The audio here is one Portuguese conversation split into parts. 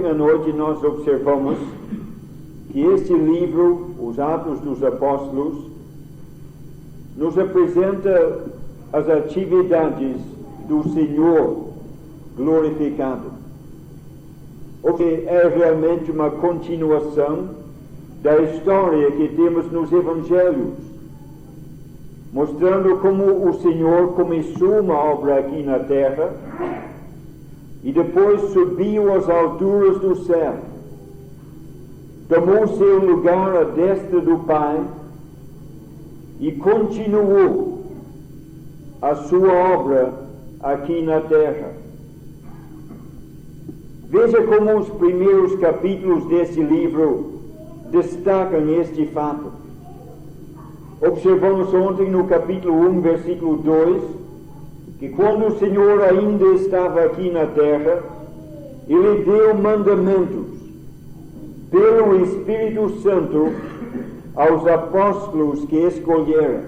à noite nós observamos que este livro, os Atos dos Apóstolos, nos apresenta as atividades do Senhor glorificado, o que é realmente uma continuação da história que temos nos Evangelhos, mostrando como o Senhor começou uma obra aqui na terra e depois subiu às alturas do céu, tomou seu lugar à destra do Pai e continuou a sua obra aqui na terra. Veja como os primeiros capítulos deste livro destacam este fato. Observamos ontem no capítulo 1, versículo 2, que quando o Senhor ainda estava aqui na terra, Ele deu mandamentos pelo Espírito Santo aos apóstolos que escolheram.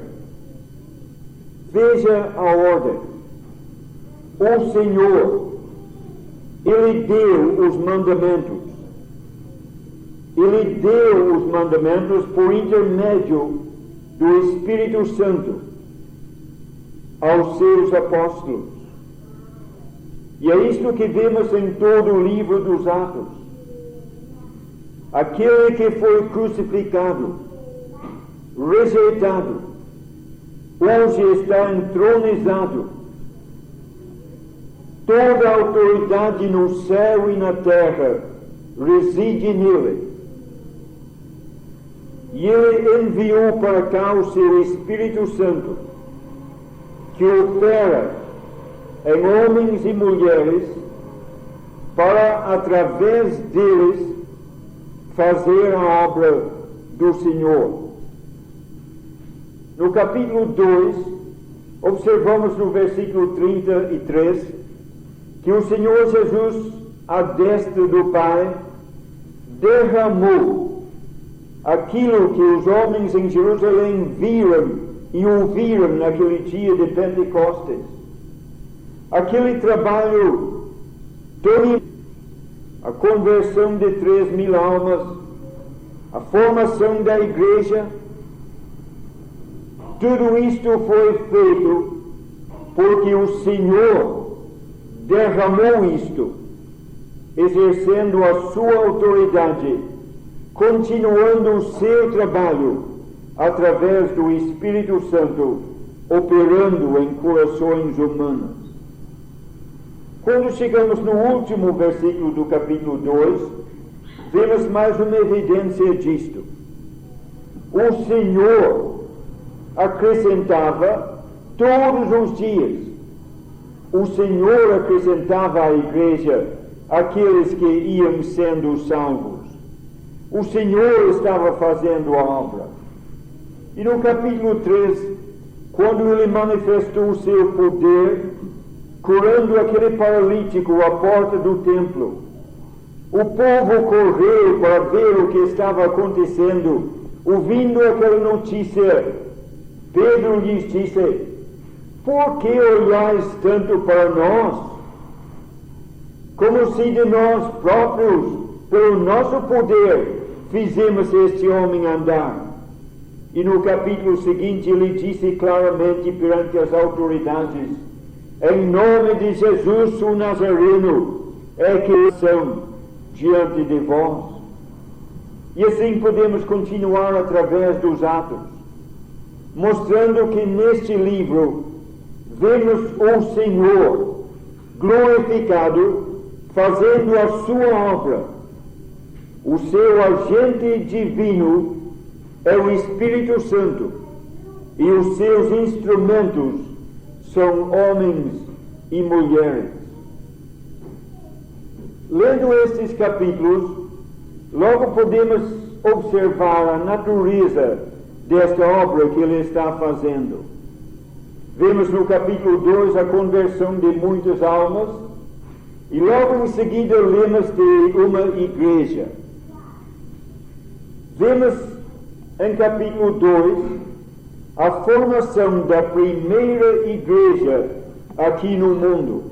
Veja a ordem. O Senhor, Ele deu os mandamentos. Ele deu os mandamentos por intermédio do Espírito Santo aos seus apóstolos. E é isto que vemos em todo o livro dos Atos. Aquele que foi crucificado, rejeitado, hoje está entronizado. Toda a autoridade no céu e na terra reside nele. E Ele enviou para cá o seu Espírito Santo, que opera em homens e mulheres para, através deles, fazer a obra do Senhor. No capítulo 2, observamos no versículo 33 que o Senhor Jesus, à destra do Pai, derramou aquilo que os homens em Jerusalém viram e ouviram naquele dia de Pentecostes. Aquele trabalho todo, a conversão de 3.000 almas, a formação da igreja, tudo isto foi feito porque o Senhor derramou isto, exercendo a sua autoridade, continuando o seu trabalho através do Espírito Santo, operando em corações humanos. Quando chegamos no último versículo do capítulo 2, vemos mais uma evidência disto. O Senhor acrescentava todos os dias. O Senhor acrescentava à igreja aqueles que iam sendo salvos. O Senhor estava fazendo a obra. E no capítulo 3, quando Ele manifestou o seu poder, curando aquele paralítico à porta do templo, o povo correu para ver o que estava acontecendo. Ouvindo aquela notícia, Pedro lhes disse: por que olhais tanto para nós? Como se de nós próprios, pelo nosso poder, fizemos este homem andar. E no capítulo seguinte ele disse claramente perante as autoridades: em nome de Jesus o Nazareno é que são diante de vós. E assim podemos continuar através dos Atos, mostrando que neste livro vemos o Senhor glorificado, fazendo a sua obra. O seu agente divino é o Espírito Santo, e os seus instrumentos são homens e mulheres. Lendo estes capítulos, logo podemos observar a natureza desta obra que ele está fazendo. Vemos no capítulo 2 a conversão de muitas almas, e logo em seguida lemos de uma igreja. Vemos em capítulo 2 a formação da primeira igreja aqui no mundo.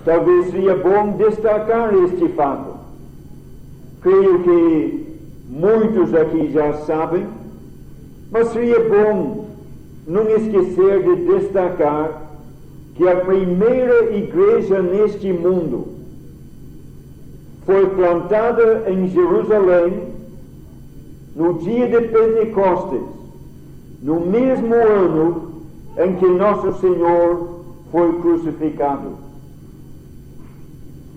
Talvez seria bom destacar este fato. Creio que muitos aqui já sabem, mas seria bom não esquecer de destacar que a primeira igreja neste mundo foi plantada em Jerusalém no dia de Pentecostes, no mesmo ano em que Nosso Senhor foi crucificado.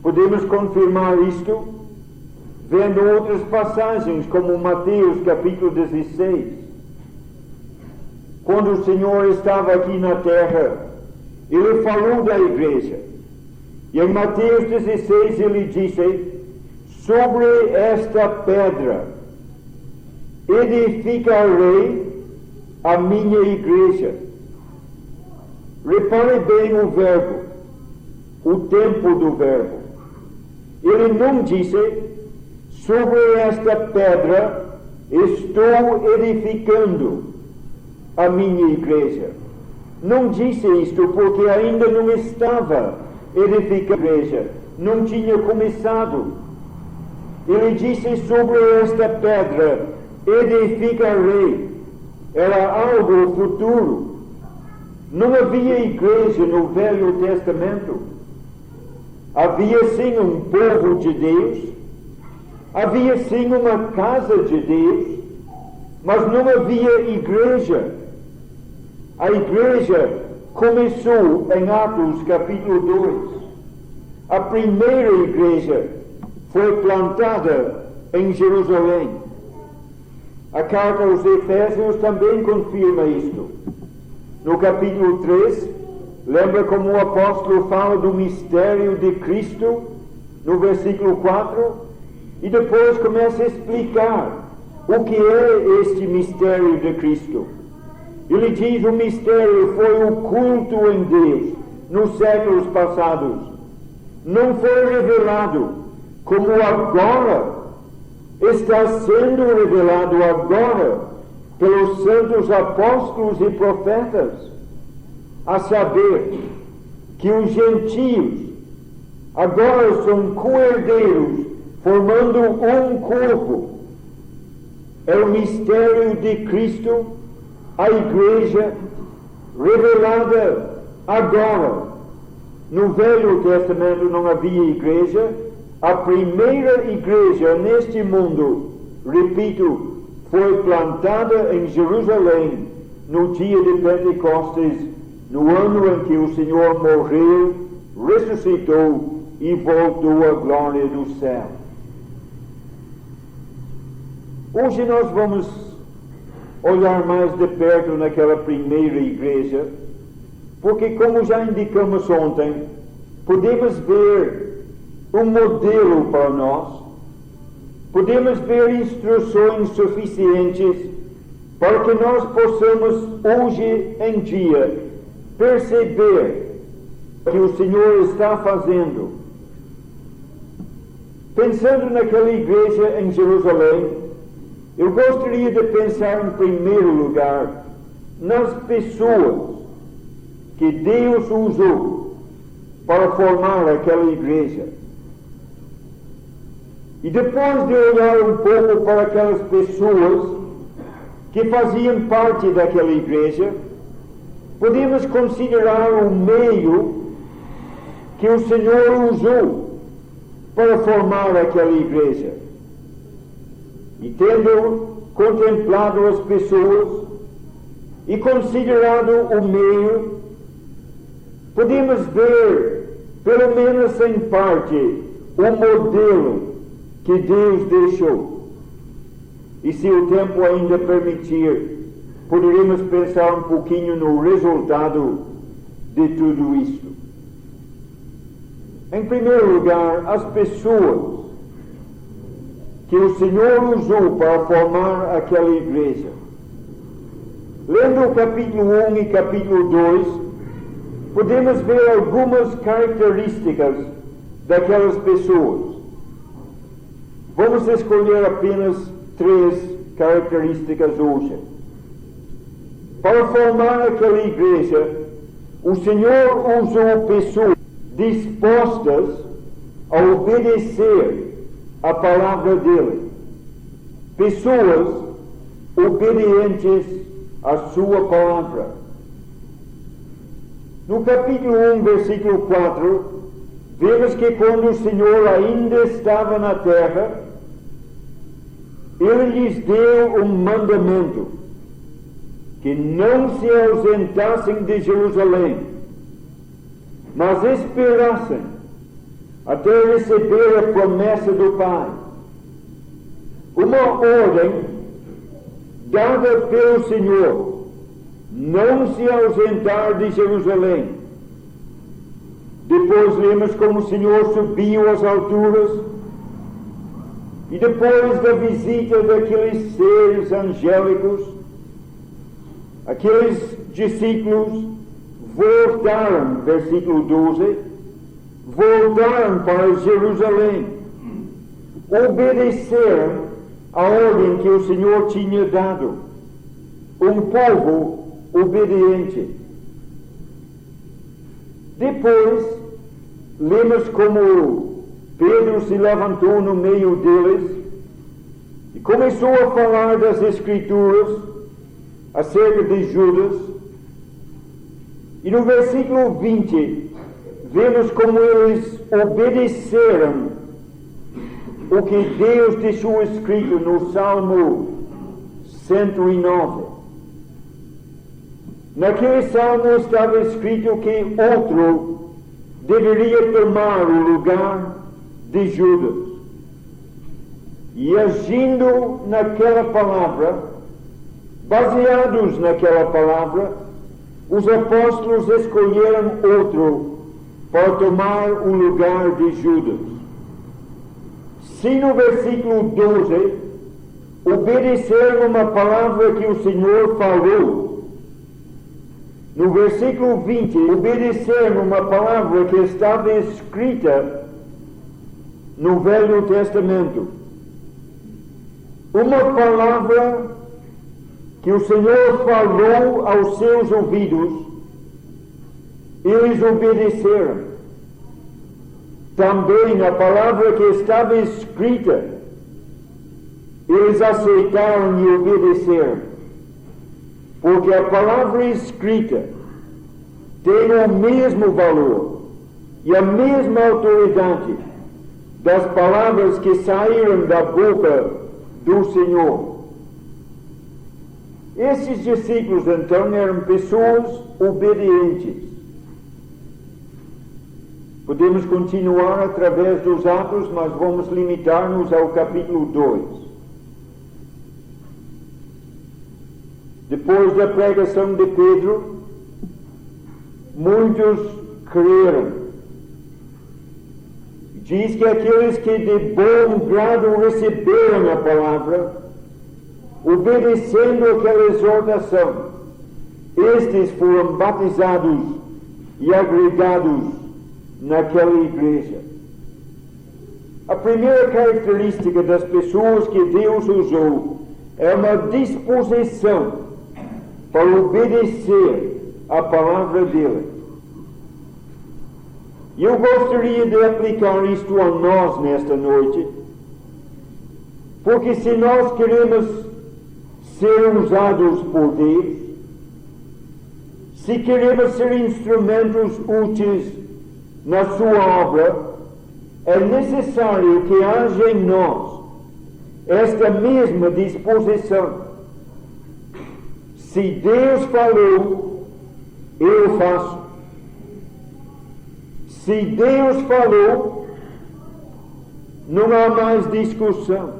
Podemos confirmar isto vendo outras passagens, como Mateus capítulo 16. Quando o Senhor estava aqui na terra, Ele falou da igreja. E em Mateus 16 Ele disse: sobre esta pedra edificarei a minha igreja. Repare bem o verbo, o tempo do verbo. Ele não disse: sobre esta pedra estou edificando a minha igreja. Não disse isto porque ainda não estava edificando a igreja, não tinha começado. Ele disse: sobre esta pedra edificarei. Era algo futuro. Não havia igreja no Velho Testamento. Havia sim um povo de Deus, havia sim uma casa de Deus, mas não havia igreja. A igreja começou em Atos capítulo 2. A primeira igreja foi plantada em Jerusalém. A carta aos Efésios também confirma isto. No capítulo 3, lembra como o apóstolo fala do mistério de Cristo, no versículo 4, e depois começa a explicar o que é este mistério de Cristo. Ele diz: o mistério foi o culto em Deus nos séculos passados. Não foi revelado como agora está sendo revelado agora pelos santos apóstolos e profetas, a saber que os gentios agora são co-herdeiros, formando um corpo. É o mistério de Cristo, a igreja revelada agora. No Velho Testamento não havia igreja. A primeira igreja neste mundo, repito, foi plantada em Jerusalém no dia de Pentecostes, no ano em que o Senhor morreu, ressuscitou e voltou à glória do céu. Hoje nós vamos olhar mais de perto naquela primeira igreja, porque, como já indicamos ontem, podemos ver um modelo para nós, podemos ver instruções suficientes para que nós possamos hoje em dia perceber o que o Senhor está fazendo. Pensando naquela igreja em Jerusalém, eu gostaria de pensar em primeiro lugar nas pessoas que Deus usou para formar aquela igreja. E depois de olhar um pouco para aquelas pessoas que faziam parte daquela igreja, podemos considerar o meio que o Senhor usou para formar aquela igreja. E tendo contemplado as pessoas e considerado o meio, podemos ver, pelo menos em parte, o modelo que Deus deixou. E se o tempo ainda permitir, poderemos pensar um pouquinho no resultado de tudo isto. Em primeiro lugar, as pessoas que o Senhor usou para formar aquela igreja. Lendo o capítulo 1 e capítulo 2, podemos ver algumas características daquelas pessoas. Vamos escolher apenas 3 características hoje. Para formar aquela igreja, o Senhor usou pessoas dispostas a obedecer a palavra dele. Pessoas obedientes à sua palavra. No capítulo 1, versículo 4, vemos que quando o Senhor ainda estava na terra, Ele lhes deu um mandamento, que não se ausentassem de Jerusalém, mas esperassem até receber a promessa do Pai. Uma ordem dada pelo Senhor, não se ausentar de Jerusalém. Depois lemos como o Senhor subiu às alturas, e depois da visita daqueles seres angélicos, aqueles discípulos voltaram, versículo 12, voltaram para Jerusalém, obedeceram a ordem que o Senhor tinha dado, um povo obediente. Depois, lemos como Pedro se levantou no meio deles e começou a falar das Escrituras acerca de Judas. E no versículo 20, vemos como eles obedeceram o que Deus deixou escrito no Salmo 109. Naquele salmo estava escrito que outro deveria tomar o lugar de Judas. E agindo naquela palavra, baseados naquela palavra, os apóstolos escolheram outro para tomar o lugar de Judas. Se no versículo 12 obedeceram uma palavra que o Senhor falou, no versículo 20 obedeceram uma palavra que estava escrita no Velho Testamento, uma palavra que o Senhor falou aos seus ouvidos, eles obedeceram. Também a palavra que estava escrita, eles aceitaram e obedeceram. Porque a palavra escrita tem o mesmo valor e a mesma autoridade das palavras que saíram da boca do Senhor. Esses discípulos, então, eram pessoas obedientes. Podemos continuar através dos Atos, mas vamos limitar-nos ao capítulo 2. Depois da pregação de Pedro, muitos creram. Diz que aqueles que de bom grado receberam a palavra, obedecendo aquela exortação, estes foram batizados e agregados naquela igreja. A primeira característica das pessoas que Deus usou é uma disposição para obedecer à palavra dele. E eu gostaria de aplicar isto a nós nesta noite, porque se nós queremos ser usados por Deus, se queremos ser instrumentos úteis na sua obra, é necessário que haja em nós esta mesma disposição. Se Deus falou, eu faço. Se Deus falou, não há mais discussão.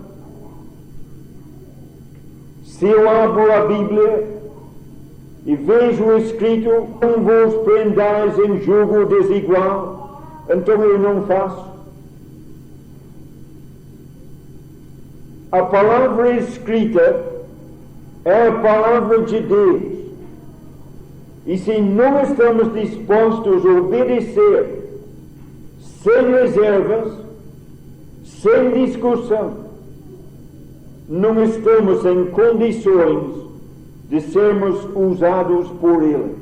Se eu abro a Bíblia e vejo escrito, não vos prendais em jugo desigual, então eu não faço. A palavra escrita é a palavra de Deus. E se não estamos dispostos a obedecer sem reservas, sem discussão, não estamos em condições de sermos usados por Ele.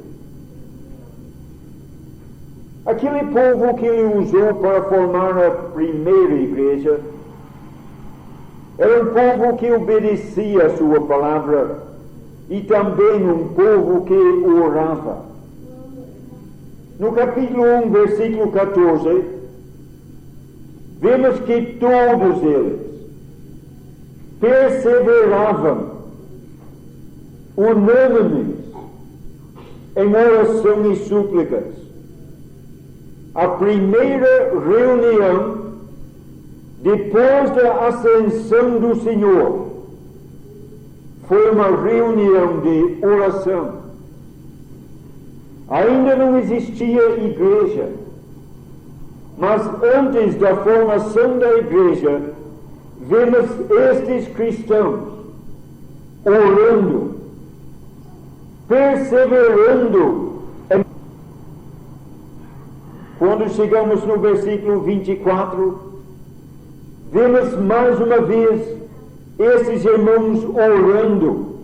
Aquele povo que Ele usou para formar a primeira igreja Era um povo que obedecia a sua palavra e também um povo que orava. No capítulo 1, versículo 14, vemos que todos eles perseveravam unânimes em oração e súplicas. A primeira reunião depois da ascensão do Senhor foi uma reunião de oração. Ainda não existia igreja, mas antes da formação da igreja, vemos estes cristãos orando, perseverando. Quando chegamos no versículo 24, vemos mais uma vez esses irmãos orando.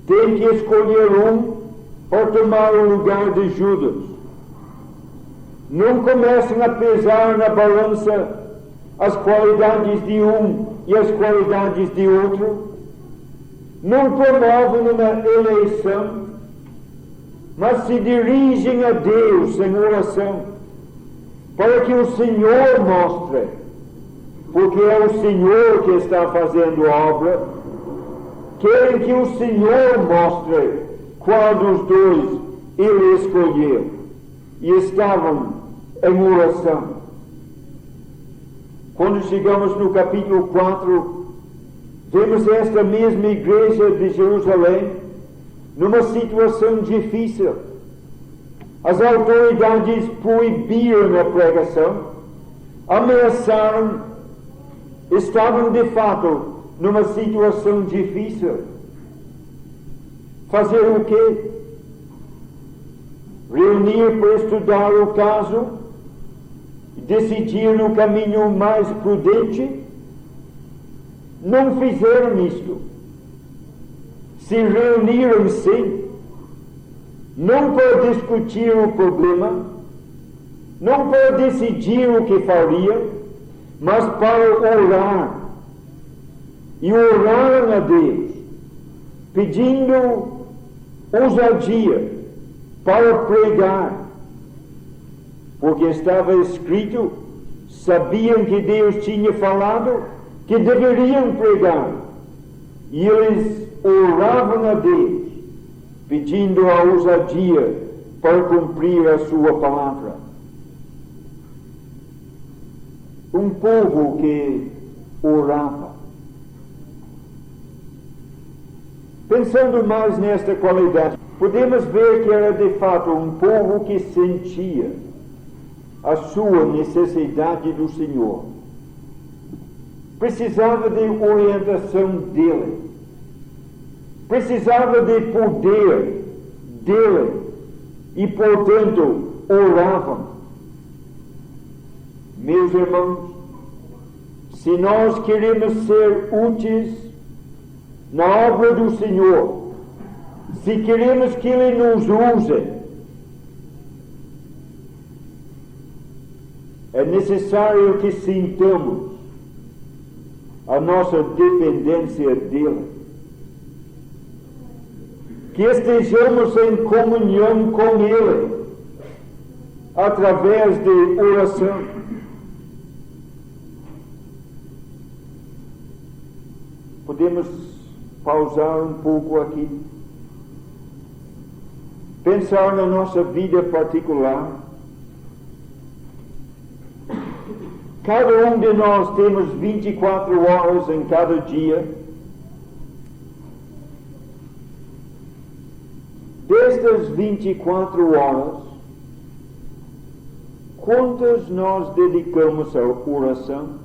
Tem que escolher um para tomar o lugar de Judas. Não começam a pesar na balança as qualidades de um e as qualidades de outro. Não promovem uma eleição, mas se dirigem a Deus em oração, para que o Senhor mostre, porque é o Senhor que está fazendo a obra. Querem que o Senhor mostre qual dos dois ele escolheu, e estavam em oração. Quando chegamos no capítulo 4, vemos esta mesma igreja de Jerusalém numa situação difícil. As autoridades proibiram a pregação, ameaçaram, estavam de fato numa situação difícil. Fazer o quê? Reunir para estudar o caso, decidir no caminho mais prudente? Não fizeram isto. Se reuniram sim, não para discutir o problema, não para decidir o que faria, mas para orar. E oraram a Deus, pedindo ousadia para pregar, porque estava escrito, sabiam que Deus tinha falado que deveriam pregar, e eles oravam a Deus, pedindo a ousadia para cumprir a sua palavra. Um povo que orava. Pensando mais nesta qualidade, podemos ver que era de fato um povo que sentia a sua necessidade do Senhor. Precisava de orientação dele. Precisava de poder dele. E, portanto, oravam. Meus irmãos, se nós queremos ser úteis na obra do Senhor, se queremos que Ele nos use, é necessário que sintamos a nossa dependência dEle, que estejamos em comunhão com Ele, através de oração. Podemos pausar um pouco aqui, pensar na nossa vida particular. Cada um de nós temos 24 horas em cada dia. Destas 24 horas, quantas nós dedicamos à oração?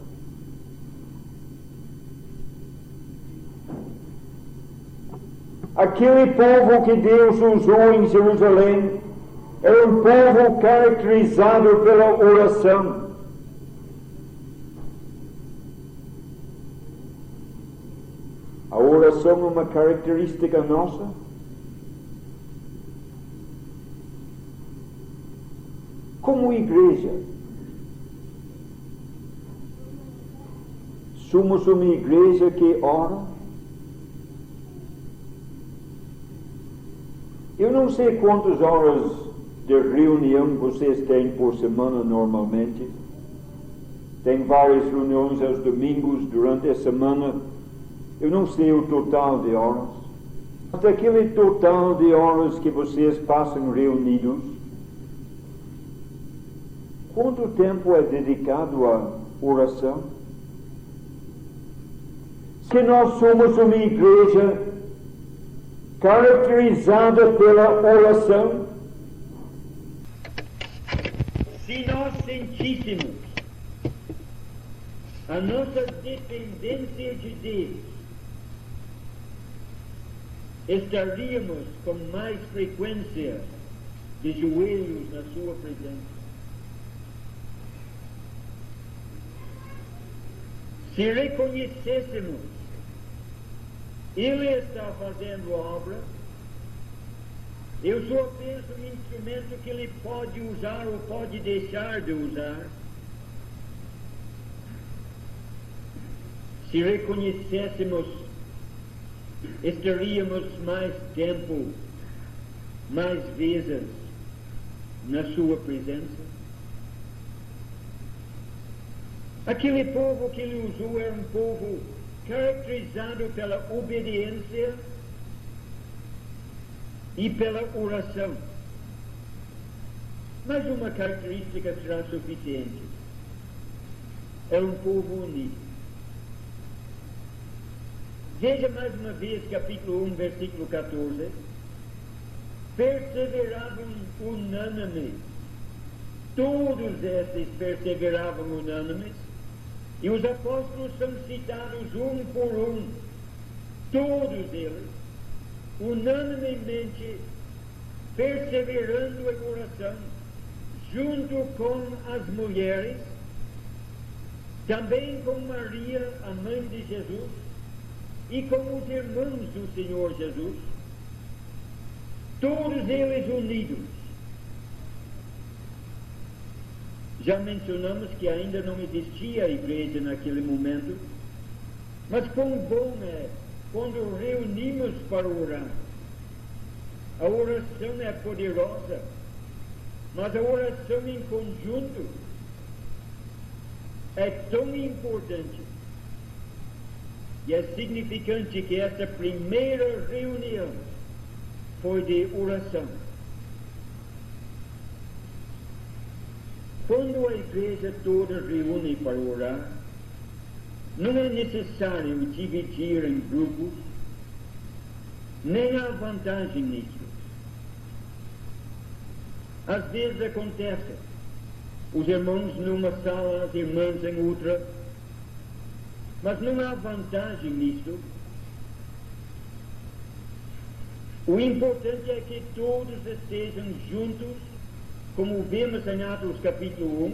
Aquele povo que Deus usou em Jerusalém era um povo caracterizado pela oração. A oração é uma característica nossa? Como igreja, Somos uma igreja que ora? Eu não sei quantas horas de reunião vocês têm por semana normalmente. Tem várias reuniões aos domingos durante a semana. Eu não sei o total de horas. Mas aquele total de horas que vocês passam reunidos, quanto tempo é dedicado à oração? Se nós somos uma igreja caracterizada pela oração, se nós sentíssemos a nossa dependência de Deus, estaríamos com mais frequência de joelhos na sua presença. Se reconhecêssemos Ele está fazendo a obra, eu sou apenas um instrumento que Ele pode usar ou pode deixar de usar. Se reconhecêssemos, estaríamos mais tempo, mais vezes na sua presença. Aquele povo que Ele usou era um povo caracterizado pela obediência e pela oração. Mas uma característica será suficiente. É um povo unido. Veja mais uma vez capítulo 1, versículo 14. Perseveravam unânimes. Todos estes perseveravam unânimes. E os apóstolos são citados um por um. Todos eles, unanimemente, perseverando em oração, junto com as mulheres, também com Maria, a mãe de Jesus, e com os irmãos do Senhor Jesus, todos eles unidos. Já mencionamos que ainda não existia a igreja naquele momento, mas quão bom é quando reunimos para orar. A oração é poderosa, mas a oração em conjunto é tão importante. E é significante que esta primeira reunião foi de oração. Quando a igreja toda reúne para orar, não é necessário dividir em grupos, nem há vantagem nisso. Às vezes acontece, os irmãos numa sala, as irmãs em outra, mas não há vantagem nisso. O importante é que todos estejam juntos, como vemos em Atos capítulo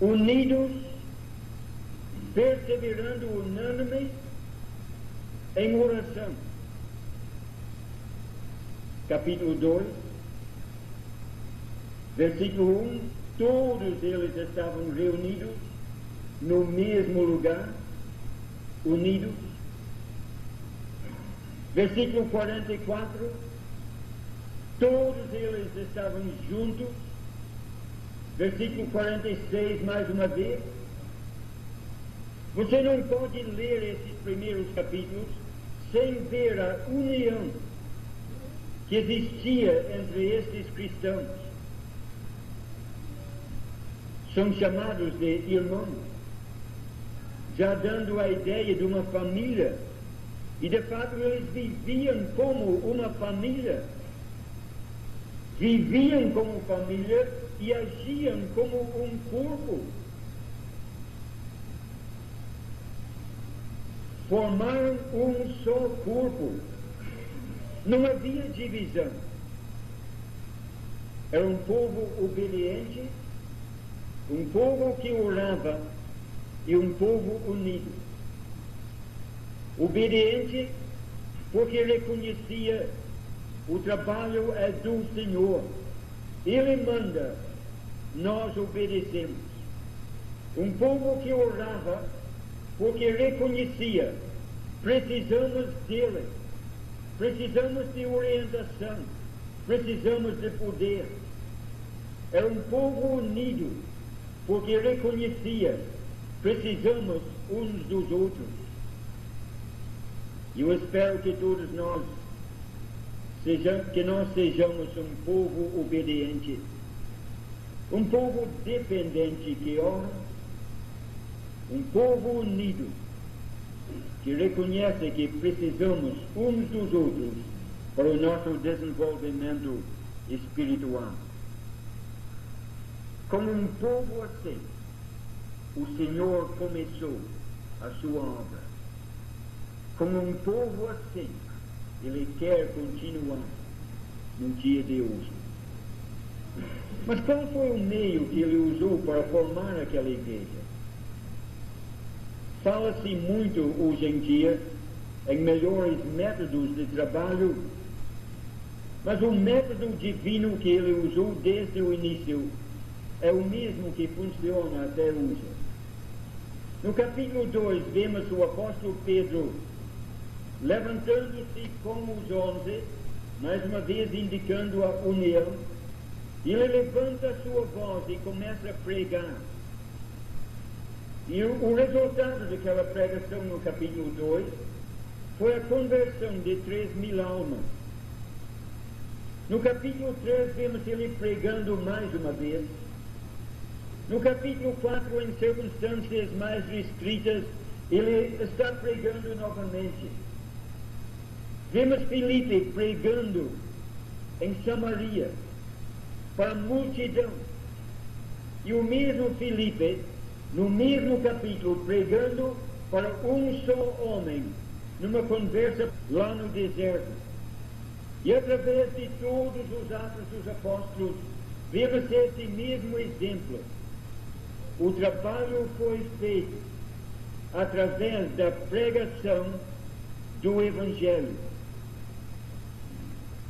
1, unidos, perseverando unânimes em oração. Capítulo 2, versículo 1, todos eles estavam reunidos no mesmo lugar, unidos. Versículo 44, todos eles estavam juntos. Versículo 46, mais uma vez. Você não pode ler esses primeiros capítulos sem ver a união que existia entre estes cristãos. São chamados de irmãos, já dando a ideia de uma família. E de fato eles viviam como uma família. Viviam como família e agiam como um corpo. Formaram um só corpo. Não havia divisão. Era um povo obediente, um povo que orava e um povo unido. Obediente porque reconhecia o trabalho é do Senhor. Ele manda, nós obedecemos. Um povo que orava porque reconhecia: precisamos dele, precisamos de orientação, precisamos de poder. Era um povo unido porque reconhecia: precisamos uns dos outros. E eu espero que todos nós sejamos um povo obediente, um povo dependente que ora, um povo unido que reconhece que precisamos uns dos outros para o nosso desenvolvimento espiritual. Como um povo assim, o Senhor começou a sua obra. Como um povo assim, Ele quer continuar no dia de hoje. Mas qual foi o meio que Ele usou para formar aquela igreja? Fala-se muito hoje em dia em melhores métodos de trabalho, mas o método divino que Ele usou desde o início é o mesmo que funciona até hoje. No capítulo 2, vemos o apóstolo Pedro levantando-se com os 11, mais uma vez indicando a união. Ele levanta a sua voz e começa a pregar. E o resultado daquela pregação no capítulo 2 foi a conversão de 3.000 almas. No capítulo 3 vemos ele pregando mais uma vez. No capítulo 4, em circunstâncias mais restritas, ele está pregando novamente. Vemos Filipe pregando em Samaria para a multidão. E o mesmo Filipe, no mesmo capítulo, pregando para um só homem, numa conversa lá no deserto. E através de todos os atos dos apóstolos, vemos esse mesmo exemplo. O trabalho foi feito através da pregação do Evangelho.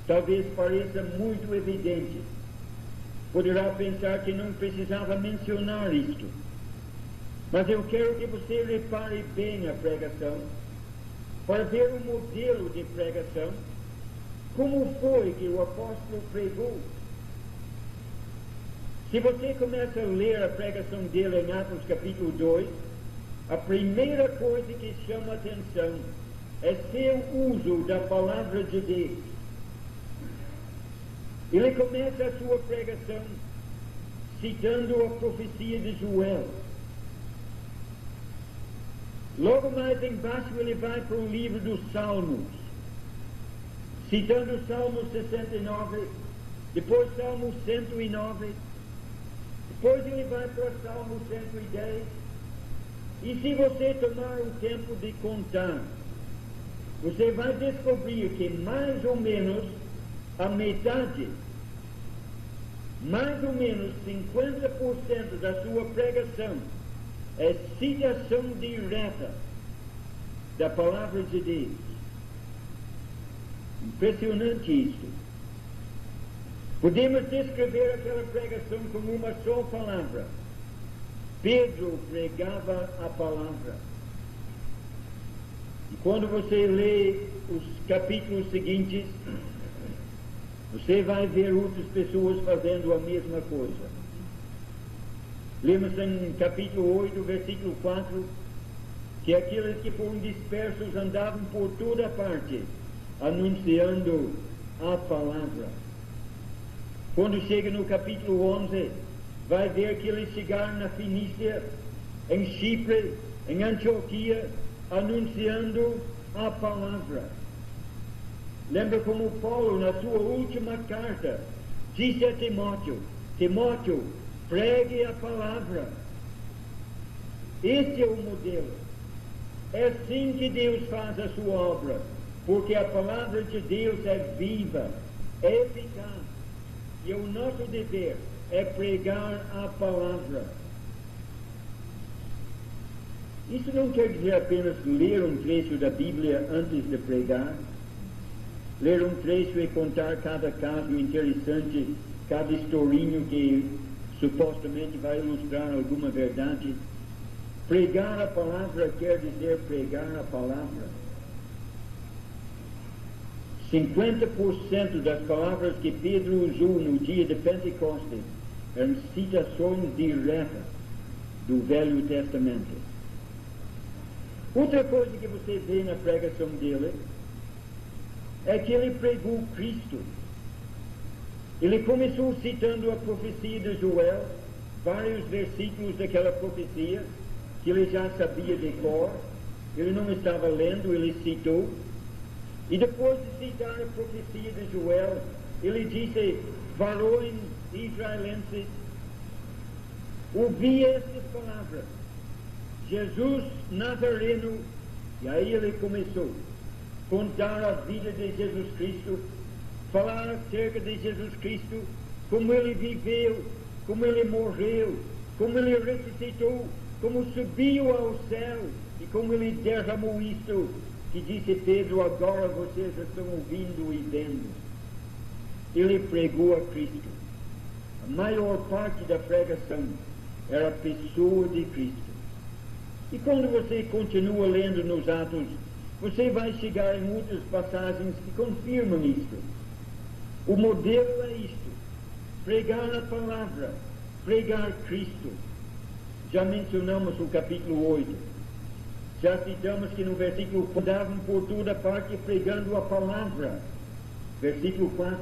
Talvez pareça muito evidente. Poderá pensar que não precisava mencionar isto. Mas eu quero que você repare bem a pregação, para ver o modelo de pregação, como foi que o apóstolo pregou. Se você começa a ler a pregação dele em Atos capítulo 2, a primeira coisa que chama a atenção é seu uso da palavra de Deus. Ele começa a sua pregação citando a profecia de Joel. Logo mais embaixo ele vai para o livro dos Salmos, citando o Salmo 69, depois Salmo 109, depois ele vai para o Salmo 110, e se você tomar o tempo de contar, você vai descobrir que mais ou menos a metade, mais ou menos 50% da sua pregação é citação direta da palavra de Deus. Impressionante isso. Podemos descrever aquela pregação como uma só palavra. Pedro pregava a palavra. E quando você lê os capítulos seguintes, você vai ver outras pessoas fazendo a mesma coisa. Lemos em capítulo 8, versículo 4, que aqueles que foram dispersos andavam por toda parte, anunciando a palavra. Quando chega no capítulo 11, vai ver que eles chegaram na Fenícia, em Chipre, em Antioquia, anunciando a palavra. Lembra como Paulo, na sua última carta, disse a Timóteo: Timóteo, pregue a palavra. Este é o modelo. É assim que Deus faz a sua obra, porque a palavra de Deus é viva, é eficaz, e o nosso dever é pregar a palavra. Isso não quer dizer apenas ler um trecho da Bíblia antes de pregar, ler um trecho e contar cada caso interessante, cada historinho que supostamente vai ilustrar alguma verdade. Pregar a palavra quer dizer pregar a palavra. 50% das palavras que Pedro usou no dia de Pentecostes eram citações diretas do Velho Testamento. Outra coisa que você vê na pregação dele é que ele pregou Cristo. Ele começou citando a profecia de Joel, vários versículos daquela profecia que ele já sabia de cor. Ele não estava lendo, ele citou. E depois de citar a profecia de Joel, ele disse: varões israelenses, ouvi estas palavras, Jesus Nazareno. E aí ele começou a contar a vida de Jesus Cristo, falar acerca de Jesus Cristo, como ele viveu, como ele morreu, como ele ressuscitou, como subiu ao céu e como ele derramou isto que disse Pedro: agora vocês estão ouvindo e vendo. Ele pregou a Cristo. A maior parte da pregação era a pessoa de Cristo. E quando você continua lendo nos Atos, você vai chegar em muitas passagens que confirmam isto. O modelo é isto: pregar a palavra, pregar Cristo. Já mencionamos o capítulo 8. Já citamos que no versículo 4, andavam por toda parte pregando a palavra. Versículo 4.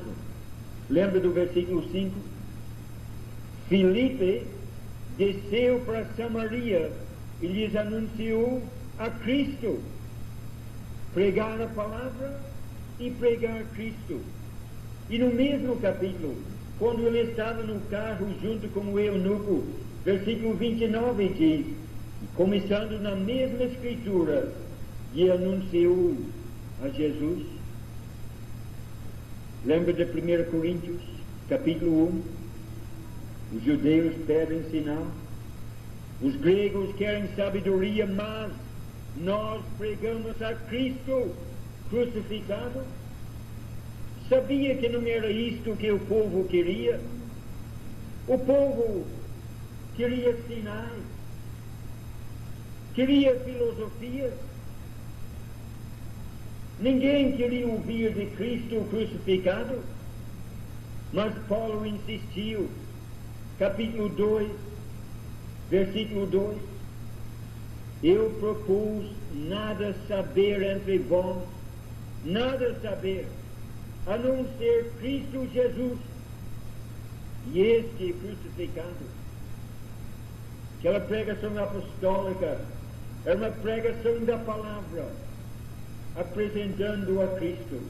Lembra do versículo 5? Filipe desceu para Samaria e lhes anunciou a Cristo. Pregar a palavra e pregar Cristo. E no mesmo capítulo, quando ele estava no carro junto com o eunuco, versículo 29 diz, começando na mesma escritura, e anunciou a Jesus. Lembra de 1 Coríntios, capítulo 1? Os judeus pedem sinal, os gregos querem sabedoria, mas nós pregamos a Cristo crucificado. Sabia que não era isto que o povo queria? O povo queria sinais, queria filosofias. Ninguém queria ouvir de Cristo crucificado, mas Paulo insistiu. Capítulo 2, versículo 2: eu propus nada saber entre vós, nada saber, a não ser Cristo Jesus e este crucificado. Aquela pregação apostólica era uma pregação da palavra, apresentando a Cristo.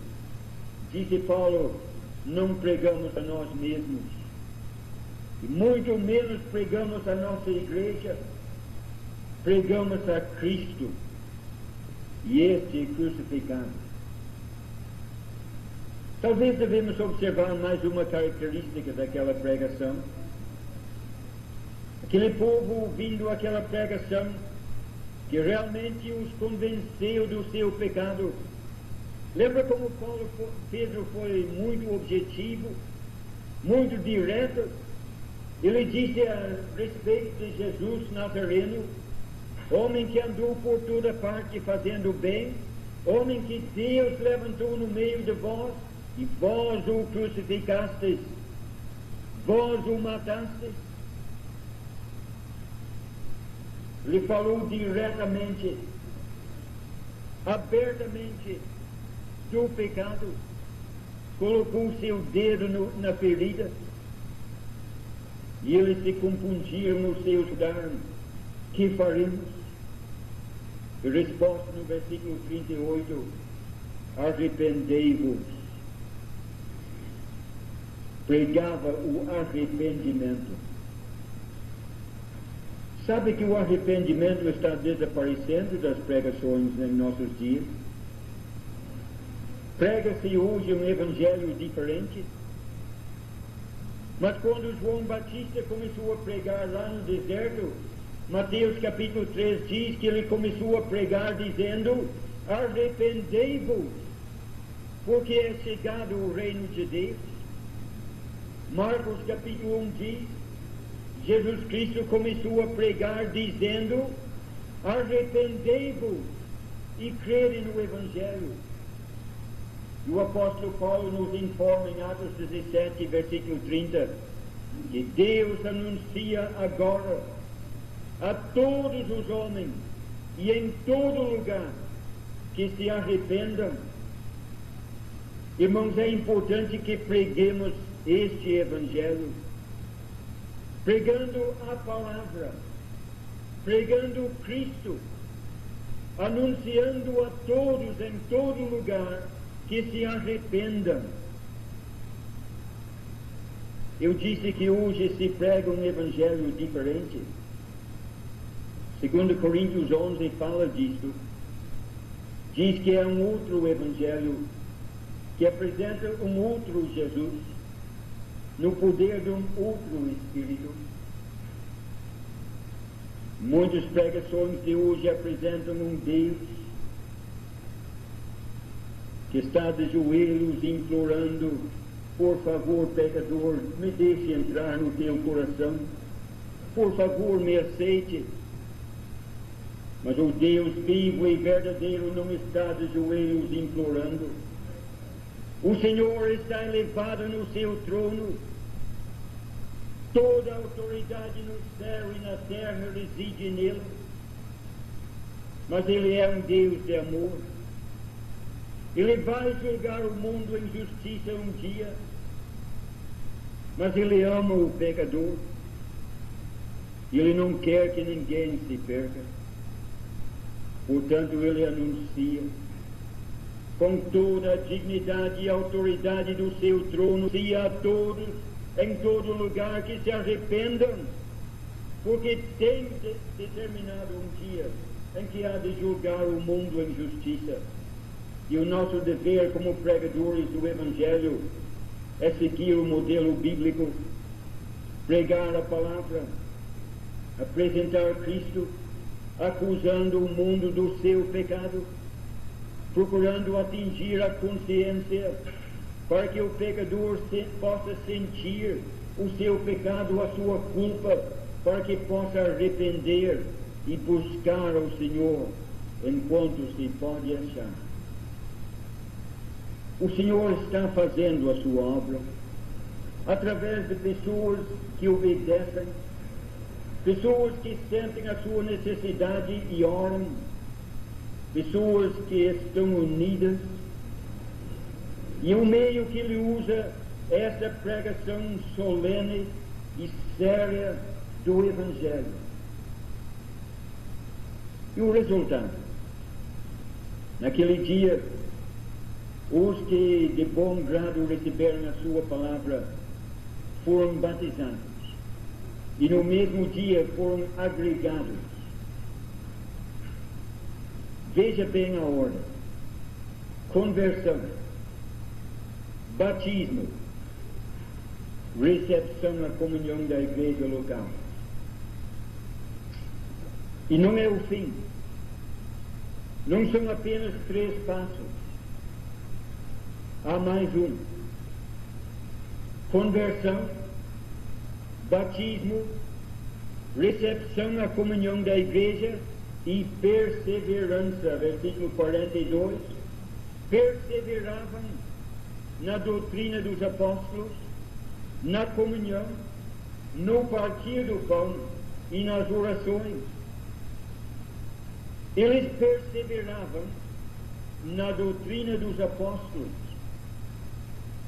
Disse Paulo: não pregamos a nós mesmos, e muito menos pregamos a nossa igreja, pregamos a Cristo e este crucificado. Talvez devemos observar mais uma característica daquela pregação. Aquele povo, ouvindo aquela pregação, que realmente os convenceu do seu pecado. Lembra como Pedro foi muito objetivo, muito direto? Ele disse a respeito de Jesus Nazareno: homem que andou por toda parte fazendo bem, homem que Deus levantou no meio de vós, e vós o crucificastes, vós o matastes. Ele falou diretamente, abertamente do pecado, colocou seu dedo na ferida, e eles se compungiram nos seus lugares. Que faremos? E resposta no versículo 38: arrependei-vos. Pregava o arrependimento. Sabe que o arrependimento está desaparecendo das pregações em nossos dias? Prega-se hoje um evangelho diferente. Mas quando João Batista começou a pregar lá no deserto, Mateus capítulo 3 diz que ele começou a pregar dizendo: arrependei-vos, porque é chegado o reino de Deus. Marcos capítulo 1 diz: Jesus Cristo começou a pregar dizendo: arrependei-vos e crede no Evangelho. E o apóstolo Paulo nos informa em Atos 17, versículo 30, que Deus anuncia agora a todos os homens e em todo lugar que se arrependam. Irmãos, é importante que preguemos este Evangelho, pregando a palavra, pregando Cristo, anunciando a todos em todo lugar que se arrependam. Eu disse que hoje se prega um Evangelho diferente. 2 Coríntios 11 fala disto. Diz que é um outro Evangelho que apresenta um outro Jesus no poder de um outro Espírito. Muitas pregações de hoje apresentam um Deus que está de joelhos implorando: por favor, pecador, me deixe entrar no teu coração, por favor, me aceite. Mas o Deus vivo e verdadeiro não está de joelhos implorando. O Senhor está elevado no seu trono. Toda a autoridade no céu e na terra reside nele. Mas Ele é um Deus de amor. Ele vai julgar o mundo em justiça um dia. Mas Ele ama o pecador. Ele não quer que ninguém se perca. Portanto, Ele anuncia com toda a dignidade e autoridade do seu trono, e a todos, em todo lugar, que se arrependam, porque tem determinado um dia em que há de julgar o mundo em justiça. E o nosso dever como pregadores do Evangelho é seguir o modelo bíblico, pregar a palavra, apresentar Cristo, acusando o mundo do seu pecado, procurando atingir a consciência para que o pecador possa sentir o seu pecado, a sua culpa, para que possa arrepender e buscar ao Senhor enquanto se pode achar. O Senhor está fazendo a sua obra através de pessoas que obedecem, pessoas que sentem a sua necessidade e oram, pessoas que estão unidas. E o meio que Ele usa é essa pregação solene e séria do Evangelho. E o resultado? Naquele dia, os que de bom grado receberam a sua palavra foram batizados. E no mesmo dia foram agregados. Veja bem a ordem: conversão, batismo, recepção à comunhão da igreja local. E não é o fim. Não são apenas 3 passos. Há mais um: conversão, batismo, recepção à comunhão da igreja e perseverança. Versículo 42. Perseveravam na doutrina dos apóstolos, na comunhão, no partir do pão e nas orações. Eles perseveravam na doutrina dos apóstolos.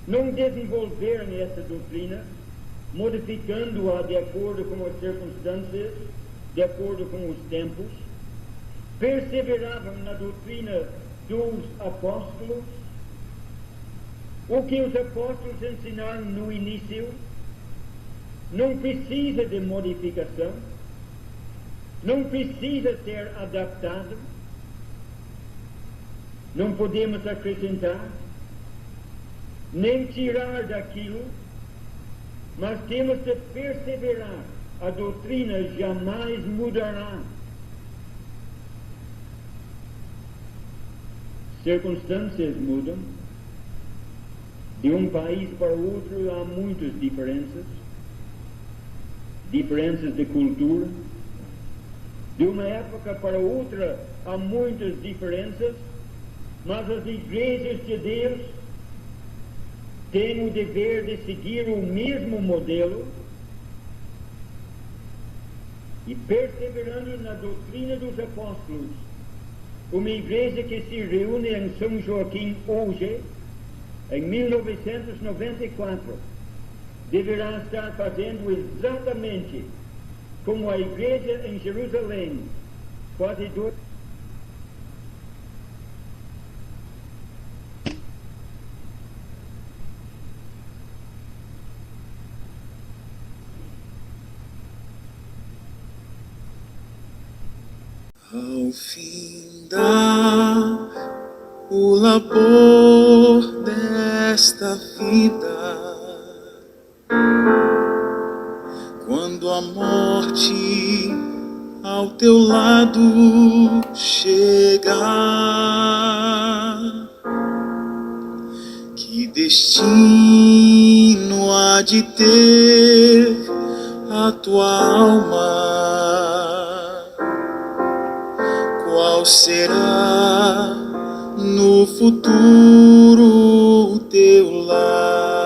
Não desenvolveram essa doutrina, modificando-a de acordo com as circunstâncias, de acordo com os tempos. Perseveravam na doutrina dos apóstolos. O que os apóstolos ensinaram no início não precisa de modificação, não precisa ser adaptado. Não podemos acrescentar nem tirar daquilo, mas temos de perseverar. A doutrina jamais mudará. Circunstâncias mudam. De um país para outro há muitas diferenças de cultura, De uma época para outra há muitas diferenças, mas as igrejas de Deus têm o dever de seguir o mesmo modelo e perseverando na doutrina dos apóstolos. Uma igreja que se reúne em São Joaquim hoje, em 1994, deverá estar fazendo exatamente como a igreja em Jerusalém, quase dois. Ao findar o labor desta vida, quando a morte ao teu lado chegar, que destino há de ter a tua alma? Qual será no futuro teu lar?